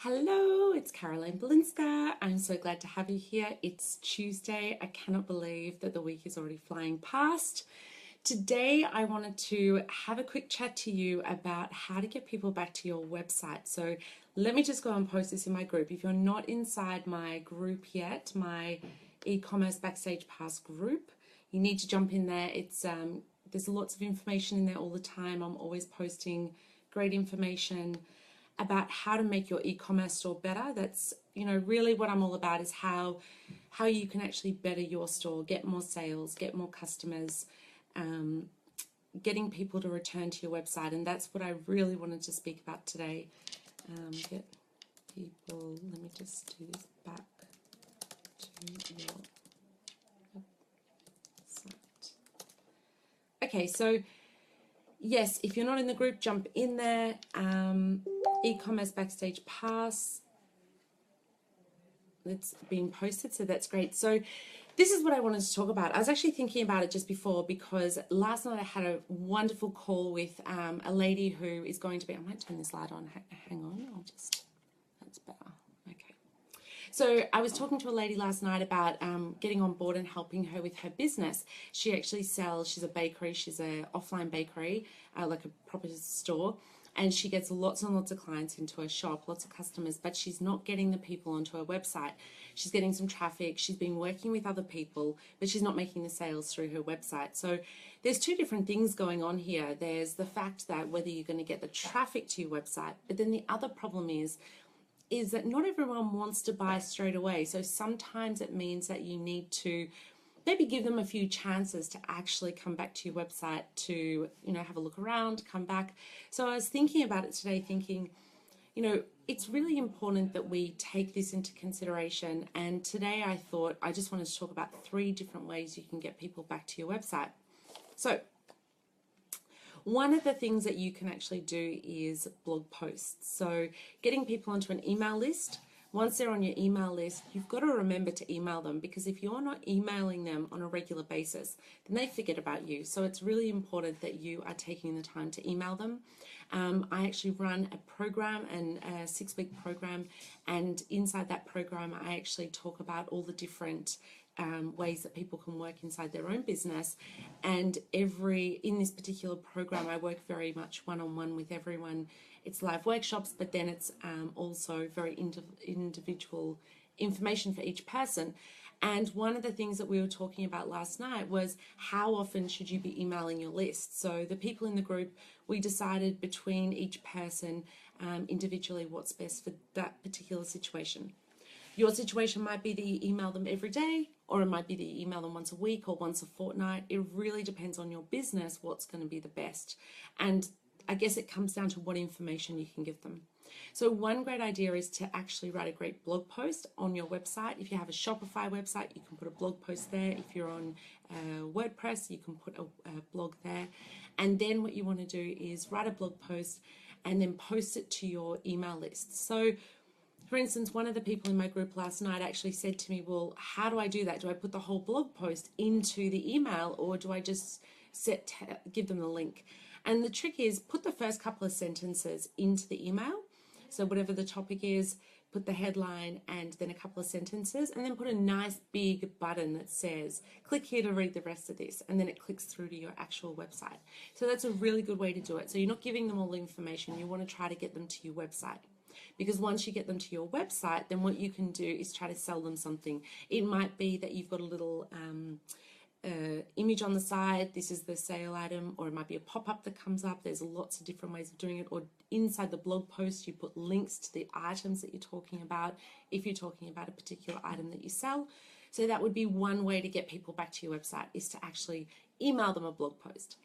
Hello, it's Caroline Belinska. I'm so glad to have you here. It's Tuesday. I cannot believe that the week is already flying past. Today, I wanted to have a quick chat to you about how to get people back to your website. So let me just go and post this in my group. If you're not inside my group yet, my e-commerce backstage pass group, you need to jump in there. It's there's lots of information in there all the time. I'm always posting great information about how to make your e-commerce store better. That's really what I'm all about, is how you can actually better your store, get more sales, get more customers, getting people to return to your website. And that's what I really wanted to speak about today. Get people, let me just do this back to your website. Okay, so yes, if you're not in the group, jump in there. E-commerce backstage pass, it's been posted, so that's great. So this is what I wanted to talk about. I was actually thinking about it just before, because last night I had a wonderful call with a lady who is going to be, I might turn this light on, hang on, that's better, okay. So I was talking to a lady last night about getting on board and helping her with her business. She actually sells, she's a bakery, she's an offline bakery, like a proper store. And she gets lots and lots of clients into her shop, lots of customers, but she's not getting the people onto her website. She's getting some traffic, she's been working with other people, but she's not making the sales through her website. So there's two different things going on here. There's the fact that whether you're going to get the traffic to your website, but then the other problem is that not everyone wants to buy straight away. So sometimes it means that you need to maybe give them a few chances to actually come back to your website to, have a look around, come back. So I was thinking about it today, thinking, it's really important that we take this into consideration. And today I thought I just wanted to talk about 3 different ways you can get people back to your website. So one of the things that you can actually do is blog posts. So getting people onto an email list. Once they're on your email list, you've got to remember to email them, because if you're not emailing them on a regular basis, then they forget about you. So it's really important that you are taking the time to email them. I actually run a program, and a 6-week program, and inside that program I actually talk about all the different ways that people can work inside their own business. And in this particular program I work very much one-on-one with everyone. It's live workshops, but then it's also very individual information for each person. And one of the things that we were talking about last night was how often should you be emailing your list. So the people in the group, we decided between each person individually what's best for that particular situation. Your situation might be that you email them every day, or it might be that you email them once a week or once a fortnight. It really depends on your business what's going to be the best. And I guess it comes down to what information you can give them. So one great idea is to actually write a great blog post on your website. If you have a Shopify website, you can put a blog post there. If you're on WordPress, you can put a blog there. And then what you want to do is write a blog post and then post it to your email list. So for instance, one of the people in my group last night actually said to me, well, how do I do that? Do I put the whole blog post into the email, or do I just give them the link? And the trick is, put the first couple of sentences into the email. So whatever the topic is, put the headline and then a couple of sentences, and then put a nice big button that says, click here to read the rest of this, and then it clicks through to your actual website. So that's a really good way to do it. So you're not giving them all the information, you want to try to get them to your website. Because once you get them to your website, then what you can do is try to sell them something. It might be that you've got a little image on the side, this is the sale item, or it might be a pop-up that comes up. There's lots of different ways of doing it. Or inside the blog post you put links to the items that you're talking about, if you're talking about a particular item that you sell. So that would be one way to get people back to your website, is to actually email them a blog post.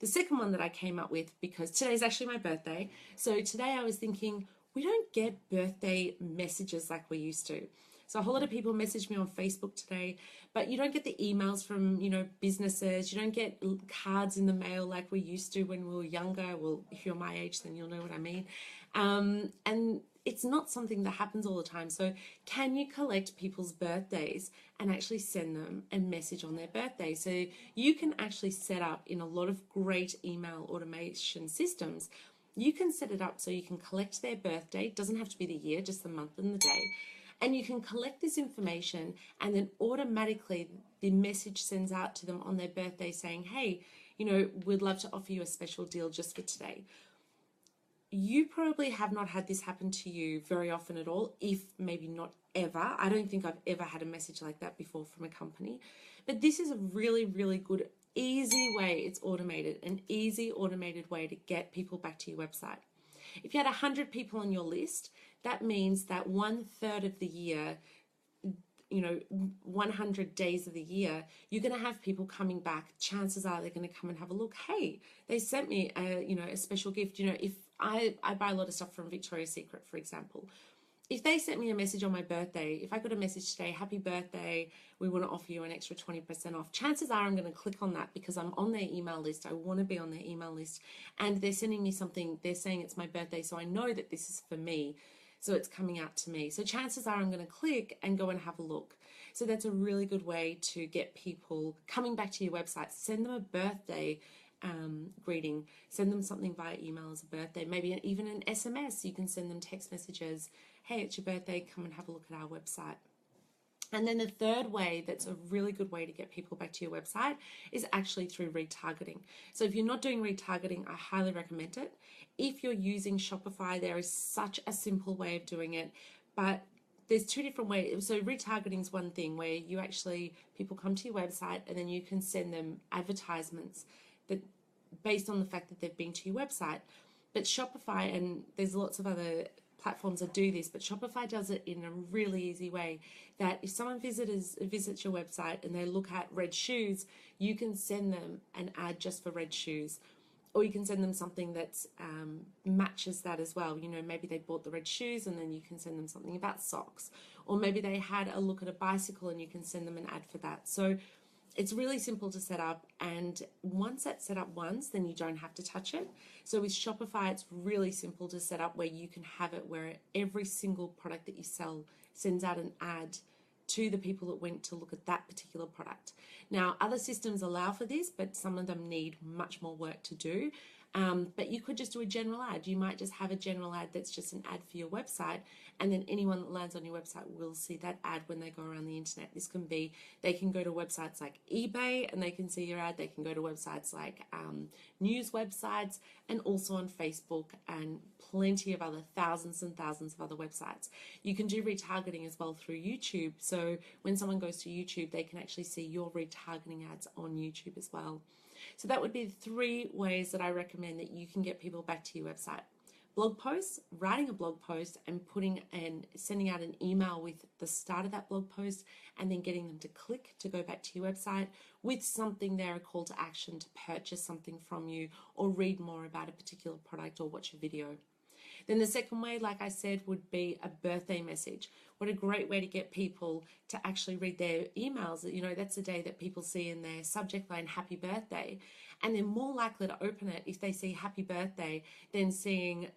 The second one that I came up with, because today's actually my birthday, so today I was thinking, we don't get birthday messages like we used to. So a whole lot of people message me on Facebook today, but you don't get the emails from, businesses. You don't get cards in the mail like we used to when we were younger. Well, if you're my age, then you'll know what I mean. And it's not something that happens all the time. So can you collect people's birthdays and actually send them a message on their birthday? So you can actually set up in a lot of great email automation systems You can set it up so you can collect their birthday. It doesn't have to be the year, just the month and the day. And you can collect this information, and then automatically the message sends out to them on their birthday saying, hey, we'd love to offer you a special deal just for today. You probably have not had this happen to you very often at all, if maybe not ever. I don't think I've ever had a message like that before from a company. But this is a really, really good, easy way. It's automated, an easy automated way to get people back to your website. If you had 100 people on your list, that means that 1/3 of the year, 100 days of the year, you're going to have people coming back. Chances are they're going to come and have a look. Hey, they sent me a special gift. If I buy a lot of stuff from Victoria's Secret, for example, if they sent me a message on my birthday, if I got a message today, happy birthday, we want to offer you an extra 20% off, chances are I'm going to click on that because I'm on their email list. I want to be on their email list, and they're sending me something. They're saying it's my birthday, so I know that this is for me. So it's coming out to me. So chances are I'm going to click and go and have a look. So that's a really good way to get people coming back to your website. Send them a birthday greeting. Send them something via email as a birthday. Maybe even an SMS. You can send them text messages. Hey, it's your birthday. Come and have a look at our website. And then the third way that's a really good way to get people back to your website is actually through retargeting. So if you're not doing retargeting, I highly recommend it. If you're using Shopify, there is such a simple way of doing it, but there's two different ways. So retargeting is one thing where people come to your website and then you can send them advertisements that based on the fact that they've been to your website. But Shopify, and there's lots of other platforms that do this, but Shopify does it in a really easy way that if someone visits your website and they look at red shoes, you can send them an ad just for red shoes. Or you can send them something that matches that as well. Maybe they bought the red shoes and then you can send them something about socks. Or maybe they had a look at a bicycle and you can send them an ad for that. So it's really simple to set up, and once that's set up then you don't have to touch it. So with Shopify, it's really simple to set up where you can have it where every single product that you sell sends out an ad to the people that went to look at that particular product. Now, other systems allow for this, but some of them need much more work to do. But you could just do a general ad. You might just have a general ad that's just an ad for your website, and then anyone that lands on your website will see that ad when they go around the internet. This can be, they can go to websites like eBay and they can see your ad. They can go to websites like news websites, and also on Facebook and plenty of other thousands and thousands of other websites. You can do retargeting as well through YouTube. So when someone goes to YouTube, they can actually see your retargeting ads on YouTube as well. So that would be the 3 ways that I recommend that you can get people back to your website. Blog posts, writing a blog post and sending out an email with the start of that blog post, and then getting them to click to go back to your website with something there, a call to action to purchase something from you or read more about a particular product or watch a video. Then the second way, like I said, would be a birthday message. What a great way to get people to actually read their emails. That's the day that people see in their subject line, happy birthday. And they're more likely to open it if they see happy birthday than seeing,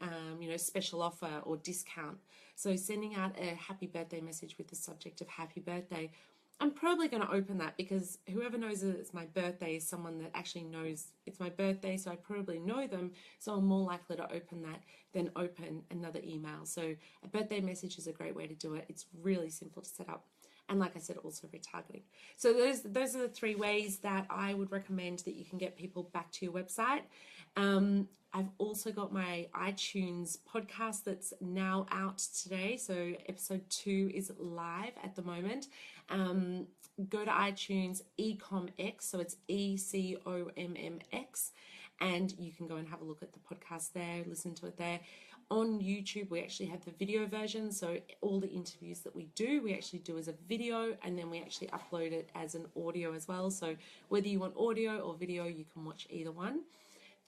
special offer or discount. So sending out a happy birthday message with the subject of happy birthday, I'm probably going to open that because whoever knows that it's my birthday is someone that actually knows it's my birthday, so I probably know them, so I'm more likely to open that than open another email. So a birthday message is a great way to do it. It's really simple to set up. And like I said, also retargeting. So those are the 3 ways that I would recommend that you can get people back to your website. I've also got my iTunes podcast that's now out today. So episode 2 is live at the moment. Go to iTunes, ECOMX, so it's ECOMMX, and you can go and have a look at the podcast there, listen to it there. On YouTube, we actually have the video version, so all the interviews that we actually do as a video, and then we actually upload it as an audio as well. So whether you want audio or video, you can watch either one.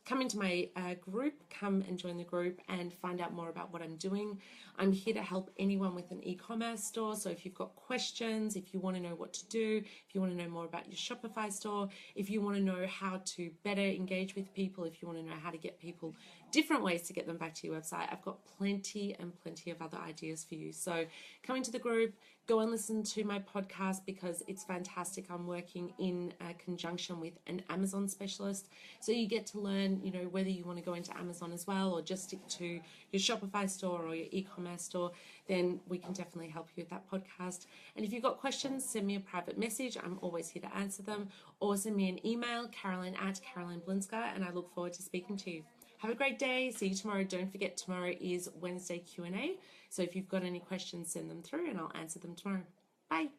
Come into my group, come and join the group and find out more about what I'm doing. I'm here to help anyone with an e-commerce store. So if you've got questions, if you want to know what to do, if you want to know more about your Shopify store, if you want to know how to better engage with people, if you want to know how to get people different ways to get them back to your website, I've got plenty and plenty of other ideas for you. So come into the group, go and listen to my podcast because it's fantastic. I'm working in conjunction with an Amazon specialist. So you get to learn, you know, whether you want to go into Amazon as well or just stick to your Shopify store or your e-commerce store, then we can definitely help you with that podcast. And if you've got questions, send me a private message. I'm always here to answer them. Or send me an email, Caroline@CarolineBlinska, and I look forward to speaking to you. Have a great day. See you tomorrow. Don't forget, tomorrow is Wednesday Q&A. So if you've got any questions, send them through and I'll answer them tomorrow. Bye.